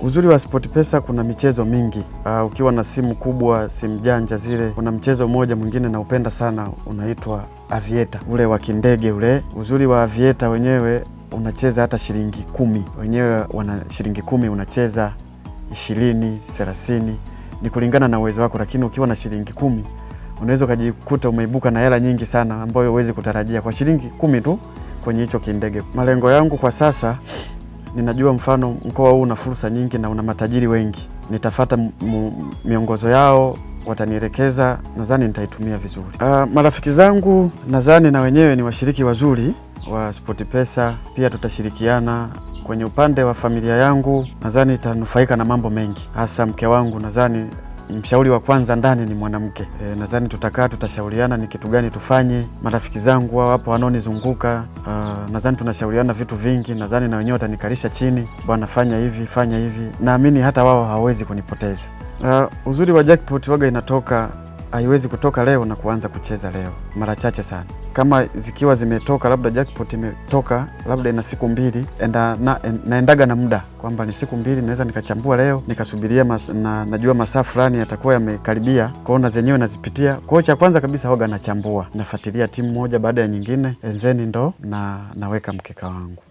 Uzuri wa SportPesa kuna michezo mingi. Ukiwa na simu kubwa, simu janja zile, kuna mchezo mmoja mwingine naupenda sana unaitwa Aviator, ule wa kindege ule. Uzuri wa Aviator wenyewe unacheza hata shilingi 10. Wenyewe wana shilingi 10 unacheza 20, 30. Ni kulingana na uwezo wako, lakini ukiwa na shilingi 10 unaweza ukajikuta umeibuka na hela nyingi sana ambayo huwezi kutarajia kwa shilingi 10 tu kwenye hicho kindege. Malengo yangu kwa sasa, ninajua mfano mkoa huu una fursa nyingi na una matajiri wengi. Nitafuata miongozo yao, watanielekeza, nadhani nitaitumia vizuri. Marafiki zangu nadhani na wenyewe ni washiriki wazuri wa SportPesa, pia tutashirikiana. Kwenye upande wa familia yangu nadhani itanufaika na mambo mengi, hasa mke wangu. Nadhani mshauri wa kwanza ndani ni mwanamke. Nadhani tutashauriana ni kitu gani tufanye. Marafiki zangu wao hapo wanaonizunguka, nadhani tunashauriana vitu vingi. Nadhani na wenyewe watanikalisha chini, bwana fanya hivi, fanya hivi. Naamini hata wao hawawezi kunipoteza. Uzuri wa jackpot waga inatoka, haiwezi kutoka leo na kuanza kucheza leo, mara chache sana. Kama zikiwa zimetoka, labda jackpot imetoka labda ina siku 2, naendaga na muda kwamba ni siku 2, naweza nikachambua leo nikasubiria najua masaa fulani yatakuwa yamekaribia, kwaona zenyewe nazipitia. Kwa hiyo cha kwanza kabisa hoga nachambua, nafuatilia timu moja baada ya nyingine, enzeni ndo naweka mkeka wangu.